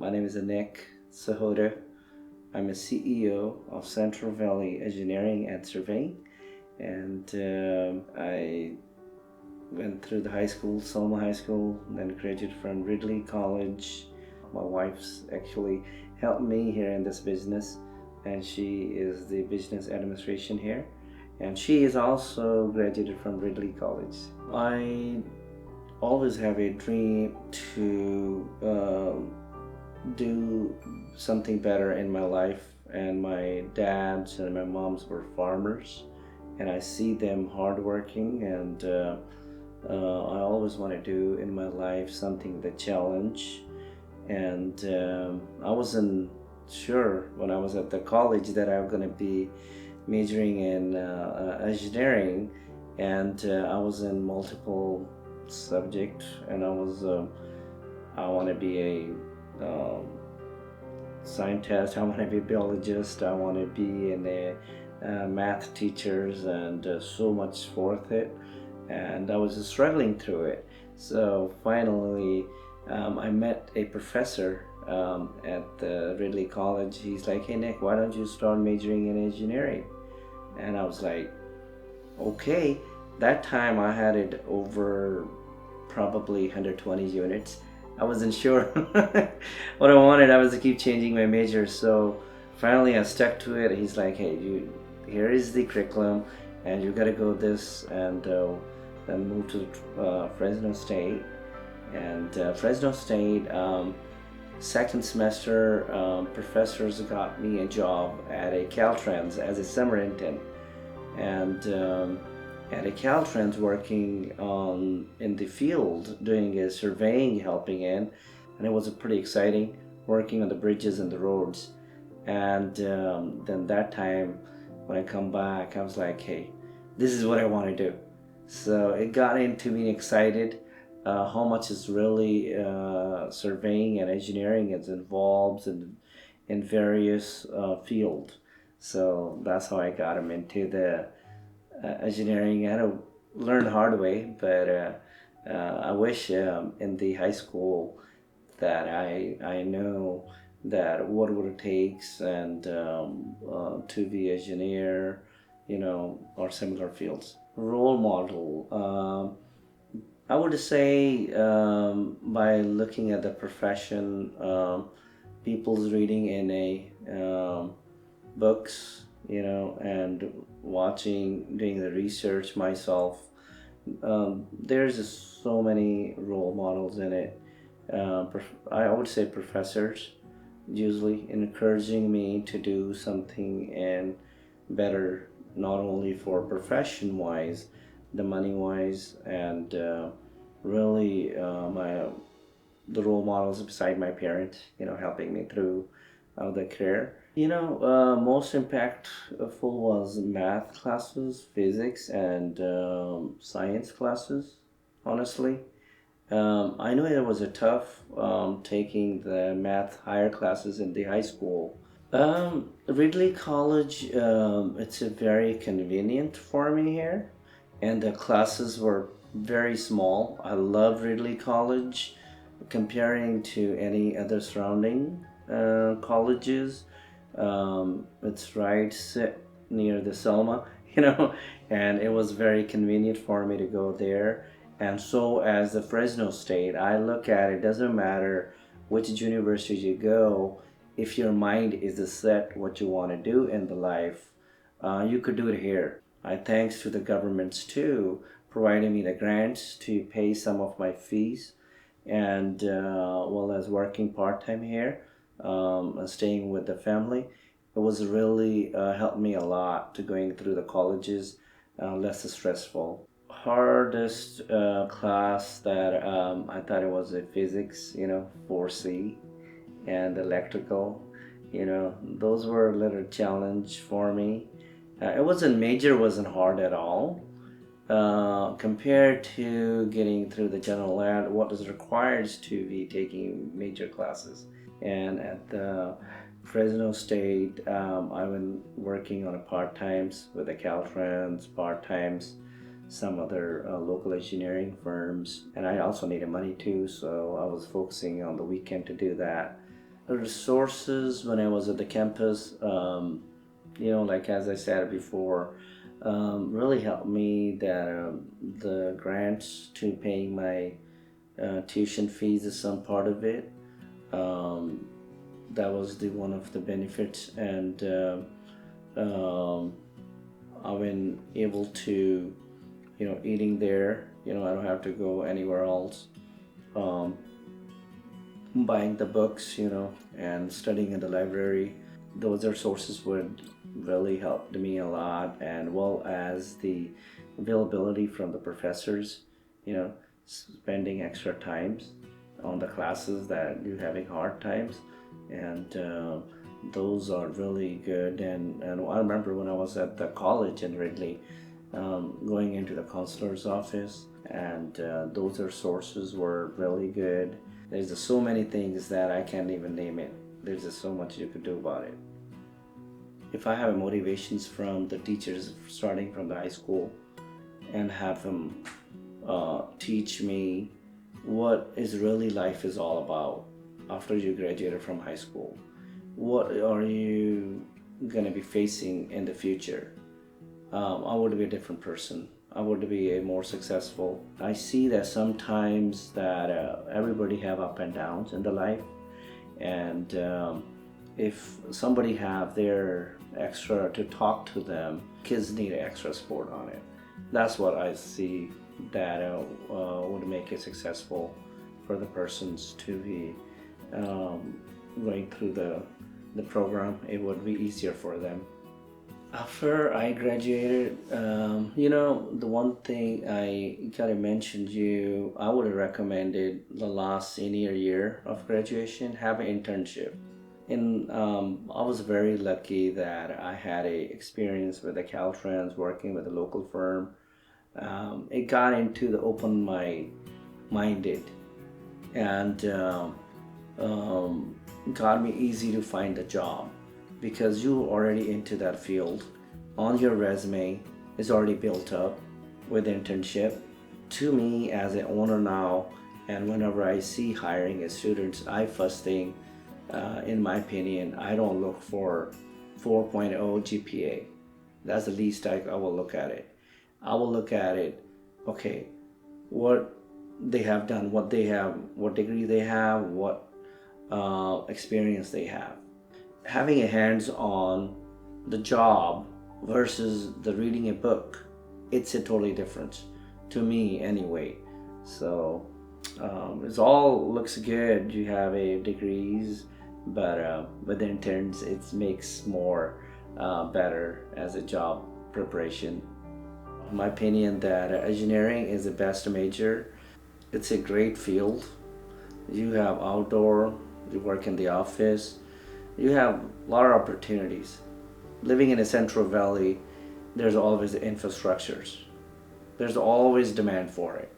My name is Nick Sahota. I'm a CEO of Central Valley Engineering and Surveying, and I went through the high school, Selma High School, then graduated from Reedley College. My wife's actually helped me here in this business, and she is the business administration here, and she is also graduated from Reedley College. I always have a dream to do something better in my life, and my dads and my moms were farmers, and I see them hardworking, and I always want to do in my life something that challenge. And I wasn't sure when I was at the college that I was going to be majoring in engineering, and I was in multiple subject, and I want to be a scientist, I want to be a biologist, I want to be in a math teachers, and so much worth it, and I was struggling through it. So finally I met a professor at the Reedley College. He's like, "Hey Nick, why don't you start majoring in engineering?" And I was like, okay. That time I had it over probably 120 units. I wasn't sure what I wanted. I was to keep changing my major. So finally I stuck to it. He's like, "Hey, here is the curriculum, and you got to go this," and then move to Fresno State. And Fresno State, second semester, professors got me a job at a Caltrans as a summer intern. And at a Caltrans, working in the field, doing a surveying, helping in, and it was pretty exciting, working on the bridges and the roads. And then that time, when I come back, I was like, "Hey, this is what I want to do." So it got into me excited. How much is really surveying and engineering is involved in various field. So that's how I got him into the engineering. I had to learn the hard way, but I wish in the high school that I know that what would it takes, and to be engineer, or similar fields. Role model. I would say by looking at the profession, people's reading in a books, and watching, doing the research myself. There's just so many role models in it. I would say professors usually encouraging me to do something and better, not only for profession wise, the money wise, and really the role models beside my parents, helping me through the career. Most impactful was math classes, physics, and science classes. Honestly, I know it was a tough taking the math higher classes in the high school. Reedley College, it's a very convenient for me here, and the classes were very small. I love Reedley College comparing to any other surrounding colleges. It's right sit near the Selma, and it was very convenient for me to go there. And so, as the Fresno State, I look at it, doesn't matter which university you go, if your mind is set what you want to do in the life, you could do it here. I thanks to the governments too, providing me the grants to pay some of my fees, and well as working part-time here, staying with the family. It was really helped me a lot to going through the colleges, less stressful. Hardest class that I thought it was a physics, 4C, and electrical. Those were a little challenge for me. It wasn't hard at all. Compared to getting through the general ed, what is required to be taking major classes. And at the Fresno State, I've been working on a part-times with the Caltrans, part-times, some other local engineering firms, and I also needed money too, so I was focusing on the weekend to do that. resources when I was at the campus, like as I said before, really helped me that the grants to paying my tuition fees is some part of it. Um, that was the one of the benefits, and um, I've been able to, eating there. I don't have to go anywhere else. Um, Buying the books, and studying in the library. Those are sources would really helped me a lot, and well as the availability from the professors, you know, spending extra times on the classes that you're having hard times, and those are really good. And I remember when I was at the college in Ridley, going into the counselor's office, and those are sources were really good. There's just so many things that I can't even name it. There's just so much you could do about it. If I have motivations from the teachers starting from the high school and have them teach me what is really life is all about after you graduated from high school, what are you gonna be facing in the future? I would be a different person. I would be a more successful. I see that sometimes that everybody have up and downs in the life, and if somebody have their extra to talk to them, kids need extra support on it. That's what I see that would make it successful for the persons to be going through the program. It would be easier for them. After I graduated, the one thing I gotta mention you, I would have recommended the last senior year of graduation, have an internship. And I was very lucky that I had a experience with the Caltrans working with a local firm. It got into the open minded, and got me easy to find a job because you already into that field. On your resume is already built up with internship. To me as an owner now, and whenever I see hiring as students, I first thing, in my opinion, I don't look for 4.0 GPA. That's the least I will look at it. I will look at it, okay, what they have done, what they have, what degree they have, what experience they have. Having a hands on the job versus the reading a book, it's a totally different to me anyway. So it all looks good. You have a degrees, but with the interns, it makes more better as a job preparation. In my opinion, that engineering is the best major. It's a great field. You have outdoor, you work in the office, you have a lot of opportunities. Living in a central valley, there's always infrastructures. There's always demand for it.